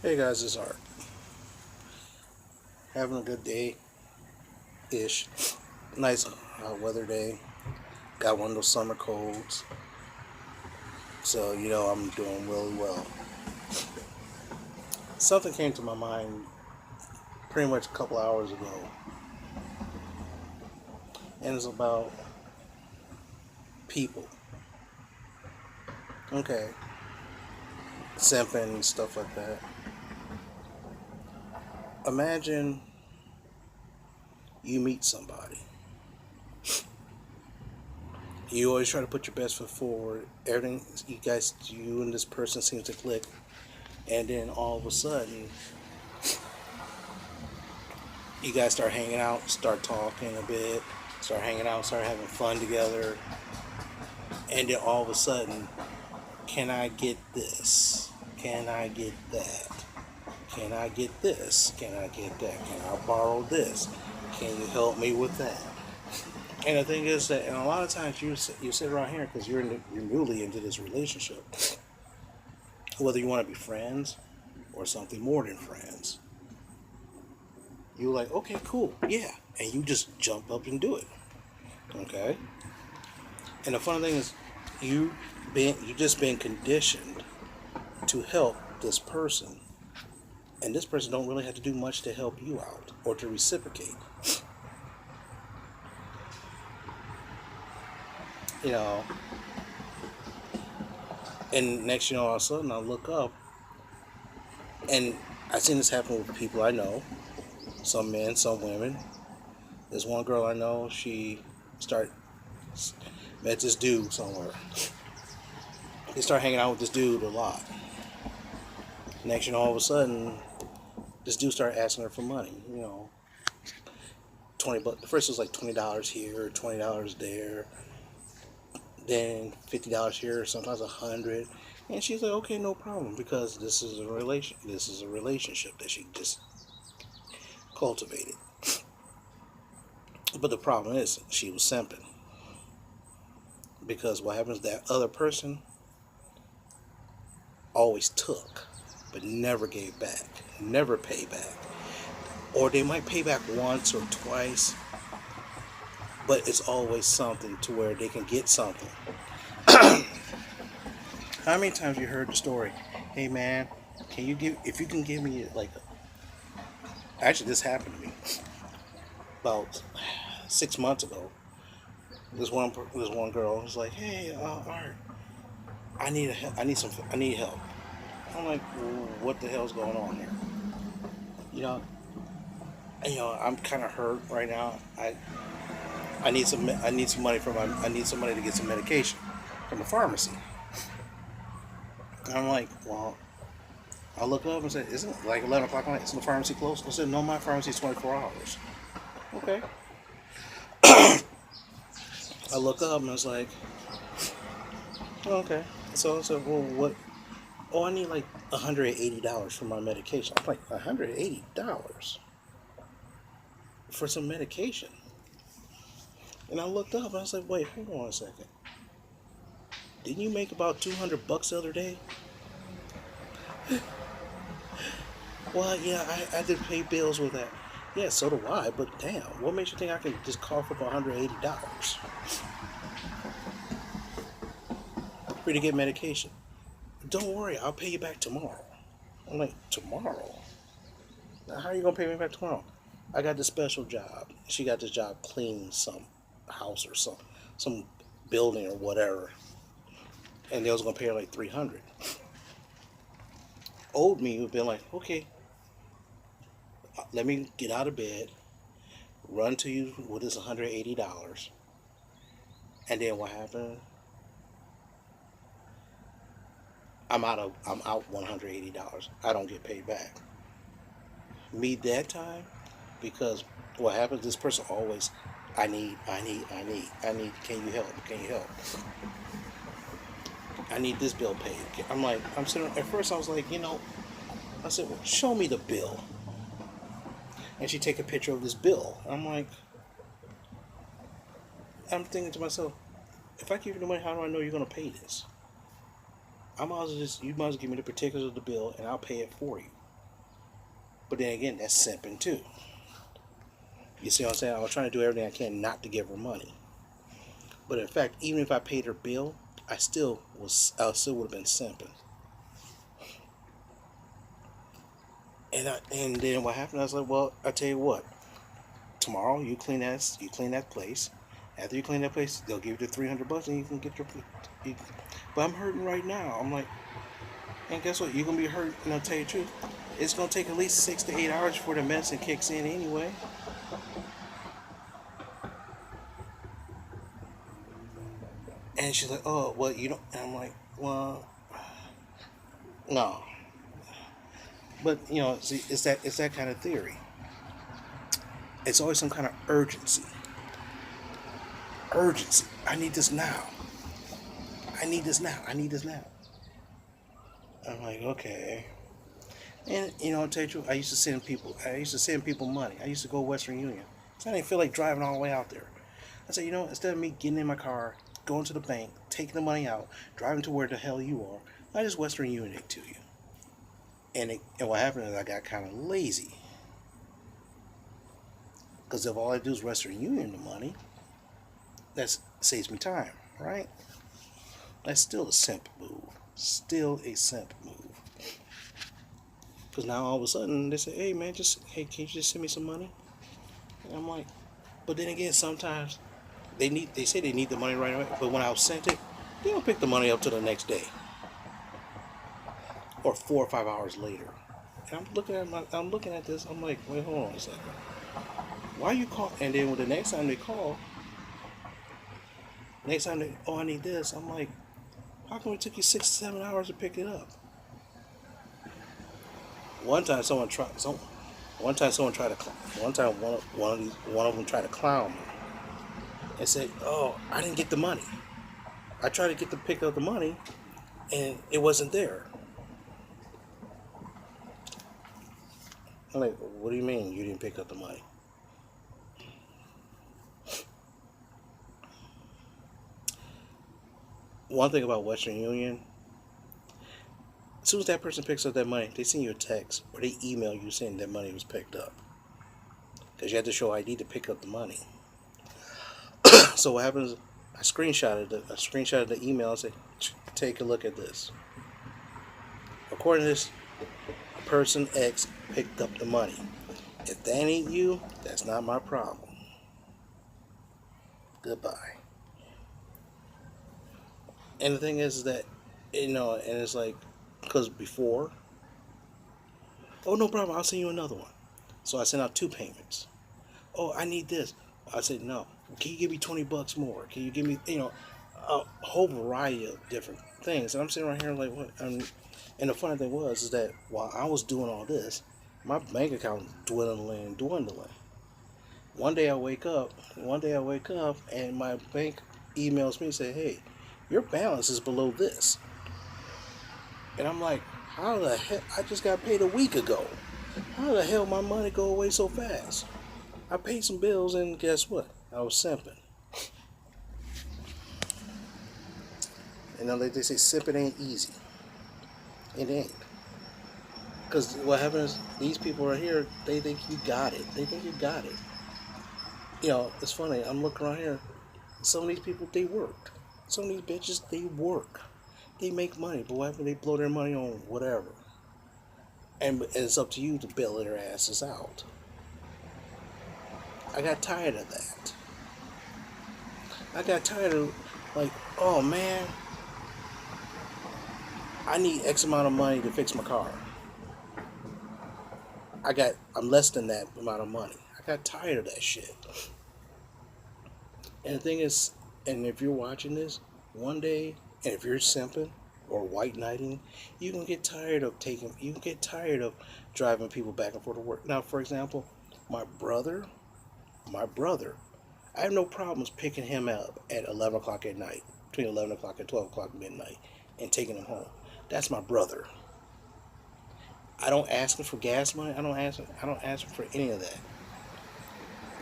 Hey guys, it's Art. Having a good day ish. Nice hot weather day. Got one of those summer colds. So, I'm doing really well. Something came to my mind pretty much a couple hours ago. And it's about people. Okay. Simping and stuff like that. Imagine you meet somebody. You always try to put your best foot forward. Everything you and this person seems to click. And then all of a sudden, you guys start hanging out, start talking a bit, start hanging out, start having fun together, and then all of a sudden, can I get this? Can I get that? Can I get this? Can I get that? Can I borrow this? Can you help me with that? And the thing is that, and a lot of times you sit around here because you're newly into this relationship, whether you want to be friends or something more than friends. You're like, okay, cool, yeah, and you just jump up and do it. Okay. And the funny thing is, you just been conditioned to help this person, and this person don't really have to do much to help you out or to reciprocate. You know, and next all of a sudden I look up, and I've seen this happen with people I know, some men, some women. There's one girl I know. She start met this dude somewhere. They start hanging out with this dude a lot. Next all of a sudden, this dude started asking her for money. 20 bucks. The first was like $20 here, $20 there, then $50 here, sometimes 100. And she's like, okay, no problem, because this is a relation. This is a relationship that she just cultivated. But the problem is, she was simping, because what happens, that other person always took, but never gave back, never paid back, or they might pay back once or twice, but it's always something to where they can get something. How many times you heard the story? Hey man, can you give if you can give me like actually this happened to me about 6 months ago. This one girl was like, hey, Art, I need help. I'm like, what the hell's going on here? You know, I'm kind of hurt right now. I need some money I need some money to get some medication from the pharmacy. And I'm like, well, I look up and say, isn't it like 11 o'clock at night? Isn't the pharmacy closed? I said, no, my pharmacy's 24 hours. Okay. I look up and I was like, oh, okay. So I said, well, what? Oh, I need like $180 for my medication. I'm like, $180 for some medication? And I looked up and I was like, wait, hold on a second. Didn't you make about 200 bucks the other day? Well, yeah, I did pay bills with that. Yeah, so do I, but damn, what makes you think I can just cough up $180 for you to get medication? Don't worry, I'll pay you back tomorrow. I'm like, tomorrow? Now, how are you going to pay me back tomorrow? I got this special job. She got this job cleaning some house or some building or whatever. And they was going to pay her like 300. Old me would be like, okay, let me get out of bed, run to you with this $180, and then what happened? I'm out $180. I don't get paid back. Me that time, because what happens? This person always, I need. Can you help? Can you help? I need this bill paid. I'm sitting. At first, I was like, I said, well, show me the bill. And she take a picture of this bill. I'm thinking to myself, if I give you the money, how do I know you're gonna pay this? You might as well give me the particulars of the bill, and I'll pay it for you. But then again, that's simping too. You see what I'm saying? I was trying to do everything I can not to give her money. But in fact, even if I paid her bill, I still would have been simping. And then what happened? I was like, well, I tell you what. Tomorrow you clean that place. After you clean that place, they'll give you the $300 and you can get your. You, but I'm hurting right now. I'm like, and guess what? You're gonna be hurt. And I'll tell you the truth. It's gonna take at least 6 to 8 hours before the medicine kicks in anyway. And she's like, oh, well, you don't. And I'm like, well, no. But see, it's that kind of theory. It's always some kind of urgency. Urgency. I need this now. I need this now. I need this now. I'm like, okay. And I'll tell you the truth, I used to send people money. I used to go to Western Union. So I didn't feel like driving all the way out there. I said, instead of me getting in my car, going to the bank, taking the money out, driving to where the hell you are, I just Western Union it to you. And what happened is I got kind of lazy. Because if all I do is Western Union the money, that saves me time, right? That's still a simp move. Still a simp move. Because now all of a sudden they say, hey, can you just send me some money? And I'm like, but then again, sometimes they say they need the money right away, but when I sent it, they don't pick the money up till the next day or 4 or 5 hours later. And I'm looking at this. I'm like, wait, hold on a second. Why you call? And then when the next time they call, oh, I need this. I'm like, how come it took you 6 to 7 hours to pick it up? One time someone tried. One time someone tried to. One time one of them tried to clown me and said, "Oh, I didn't get the money. I tried to pick up the money, and it wasn't there." I'm like, "What do you mean you didn't pick up the money?" One thing about Western Union, as soon as that person picks up that money, they send you a text or they email you saying that money was picked up. Because you have to show ID to pick up the money. So what happens? I screenshotted the email and said, "Take a look at this. According to this, person X picked up the money. If that ain't you, that's not my problem. Goodbye." And the thing is that, and it's like, because before, oh, no problem, I'll send you another one. So I sent out 2 payments. Oh, I need this. I said, no. Can you give me $20 more? Can you give me, a whole variety of different things? And I'm sitting right here like, what? And the funny thing is that while I was doing all this, my bank account was dwindling and dwindling. One day I wake up, and my bank emails me and say, "Hey, your balance is below this." And I'm like, how the hell? I just got paid a week ago. How the hell my money go away so fast? I paid some bills, and guess what? I was simping. Like they say, simping ain't easy. It ain't. Because what happens, these people right here, they think you got it. They think you got it. It's funny. I'm looking around here. Some of these people, they work. Some of these bitches, they work. They make money. But what happens? They blow their money on whatever. And it's up to you to bail their asses out. I got tired of that. I got tired of, like, oh man, I need X amount of money to fix my car. I'm less than that amount of money. I got tired of that shit. And the thing is, and if you're watching this one day, and if you're simping or white knighting, you can get tired of driving people back and forth to work. Now, for example, my brother, I have no problems picking him up at 11 o'clock at night, between 11 o'clock and 12 o'clock midnight, and taking him home. That's my brother. I don't ask him for gas money. I don't ask him for any of that.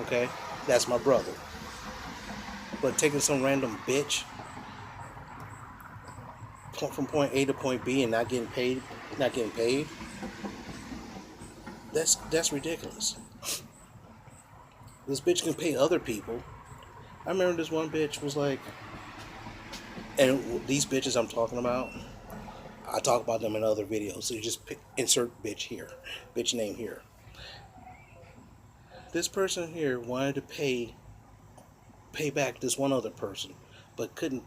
Okay? That's my brother. But taking some random bitch from point A to point B and not getting paid, That's ridiculous. This bitch can pay other people. I remember this one bitch was like, and these bitches I'm talking about, I talk about them in other videos. So you just insert bitch here, bitch name here. This person here wanted to pay back this one other person, but couldn't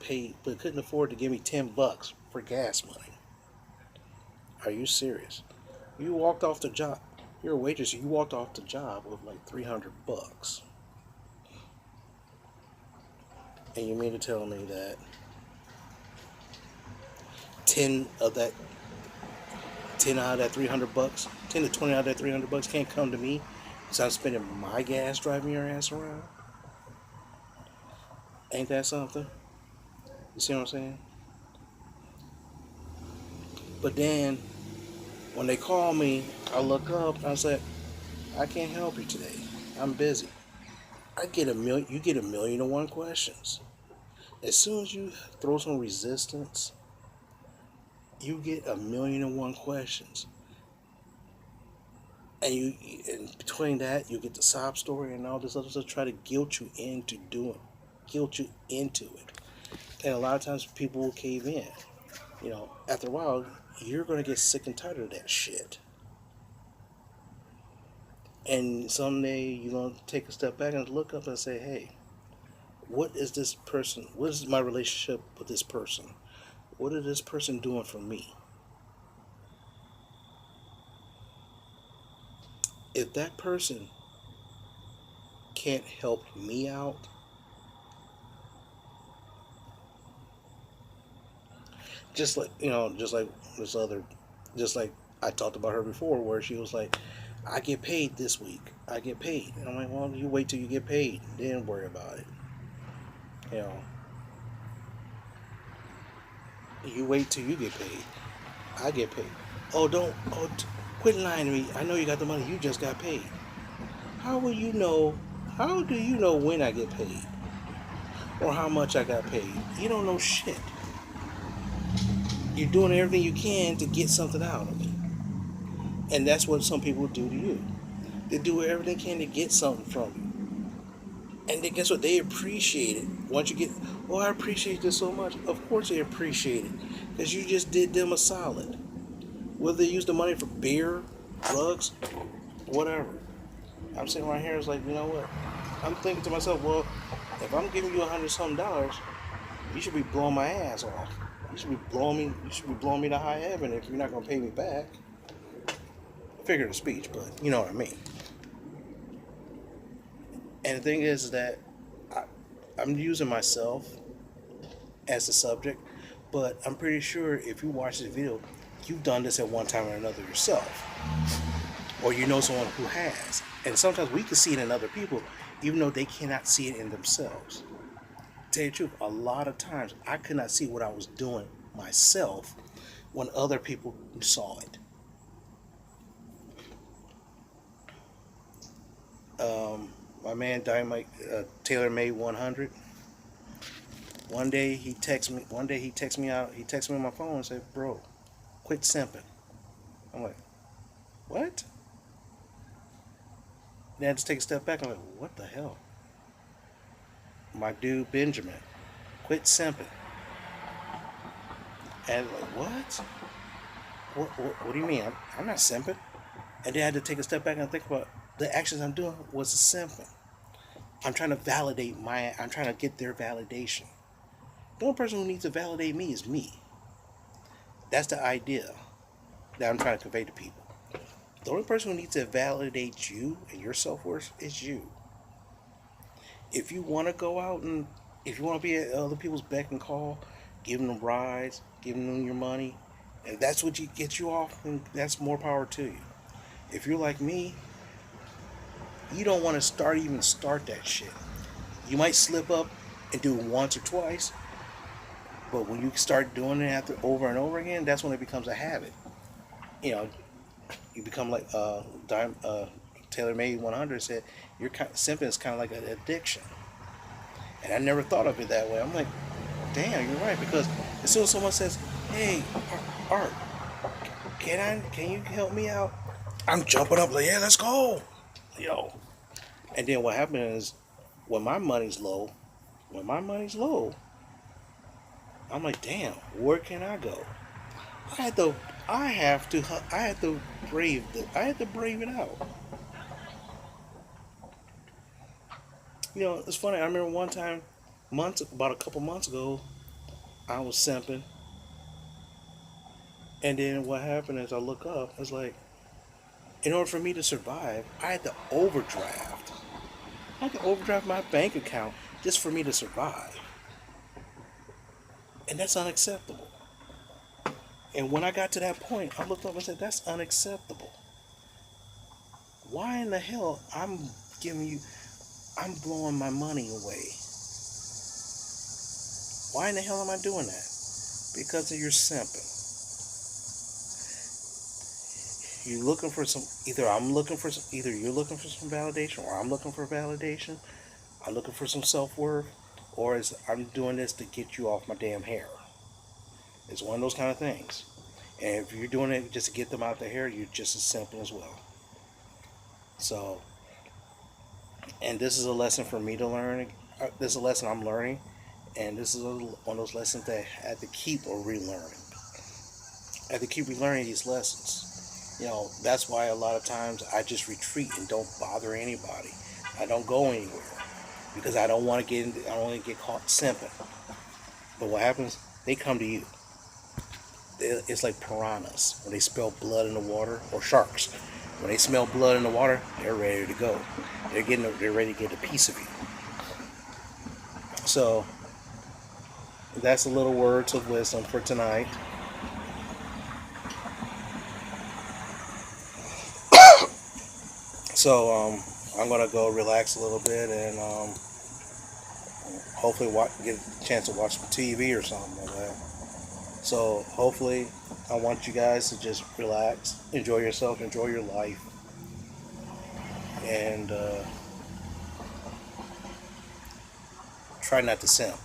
afford to give me $10 for gas money. Are you serious? You walked off the job. You're a waitress. You walked off the job with like $300, and you mean to tell me that 10 of that 10 out of that $300, 10 to 20 out of that $300 can't come to me because I'm spending my gas driving your ass around? Ain't that something? You see what I'm saying? But then when they call me, I look up and I say, I can't help you today. I'm busy. I get a million. You get 1,000,001 questions. As soon as you throw some resistance, you get 1,000,001 questions. And between that, you get the sob story and all this other stuff. Try to guilt you into doing, guilt you into it. And a lot of times people will cave in. After a while, you're gonna get sick and tired of that shit. And someday you're gonna take a step back and look up and say, hey, what is this person? What is my relationship with this person? What is this person doing for me? If that person can't help me out, just like this other, just like I talked about her before, where she was like, I get paid this week. I get paid. And I'm like, well, you wait till you get paid, then worry about it. You know, you wait till you get paid. I get paid. Quit lying to me. I know you got the money. You just got paid. How will you know? How do you know when I get paid? Or how much I got paid? You don't know shit. You're doing everything you can to get something out of me. And that's what some people do to you. They do everything they can to get something from you. And then guess what? They appreciate it. Once you get, oh, I appreciate this so much. Of course they appreciate it. Because you just did them a solid. Whether they use the money for beer, drugs, whatever. I'm sitting right here, it's like, you know what? I'm thinking to myself, well, if I'm giving you $100-something, you should be blowing my ass off. You should be blowing me to high heaven if you're not gonna pay me back. Figure of speech, but you know what I mean. And the thing is that I'm using myself as the subject, but I'm pretty sure if you watch this video, you've done this at one time or another yourself. Or you know someone who has. And sometimes we can see it in other people, even though they cannot see it in themselves. To tell you the truth, a lot of times I could not see what I was doing myself when other people saw it. My man Dynamite Taylor Made 100. One day he texts me on my phone and said, "Bro, quit simping." I'm like, "What?" Then I had to take a step back. I'm like, "What the hell?" My dude Benjamin, quit simping. And I'm like, what? What do you mean? I'm not simping. And then I had to take a step back and think about the actions I'm doing was simping. I'm trying to get their validation. The only person who needs to validate me is me. That's the idea that I'm trying to convey to people. The only person who needs to validate you and your self-worth is you. If you want to go out and if you want to be at other people's beck and call, giving them rides, giving them your money, and that's what gets you off, and that's more power to you. If you're like me, you don't want to start that shit. You might slip up and do it once or twice, but when you start doing it over and over again, that's when it becomes a habit. You know, you become like Taylor Made 100 said, simping is kind of like an addiction. And I never thought of it that way. I'm like, damn, you're right, because as soon as someone says, "Hey, Art, can you help me out? I'm jumping up like, yeah, let's go, yo. And then what happens is when my money's low, when my money's low, I'm like, damn, where can I go? I had to, I had to I had to brave it out. You know, it's funny. I remember one time, about a couple months ago, I was simping, and then what happened is I look up. It's like, in order for me to survive, I had to overdraft. I had to overdraft my bank account just for me to survive, and that's unacceptable. And when I got to that point, I looked up and said, "That's unacceptable. Why in the hell giving you, I'm blowing my money away? Why in the hell am I doing that? Because of your simping. You're looking for some. Either you're looking for some validation, or I'm looking for validation. I'm looking for some self worth, or I'm doing this to get you off my damn hair. It's one of those kind of things. And if you're doing it just to get them out the hair, you're just as simple as well. So, and this is a lesson for me to learn. This is a lesson I'm learning, and this is one of those lessons that I had to keep or relearning. I had to keep relearning these lessons. You know, that's why a lot of times I just retreat and don't bother anybody. I don't go anywhere because I don't want to I don't want to get caught simping. But what happens? They come to you. It's like piranhas when they smell blood in the water, or sharks. When they smell blood in the water, they're ready to go. They're ready to get a piece of you. So that's a little words of wisdom for tonight. So I'm gonna go relax a little bit and hopefully get a chance to watch some TV or something like that. So hopefully, I want you guys to just relax, enjoy yourself, enjoy your life, and try not to simp.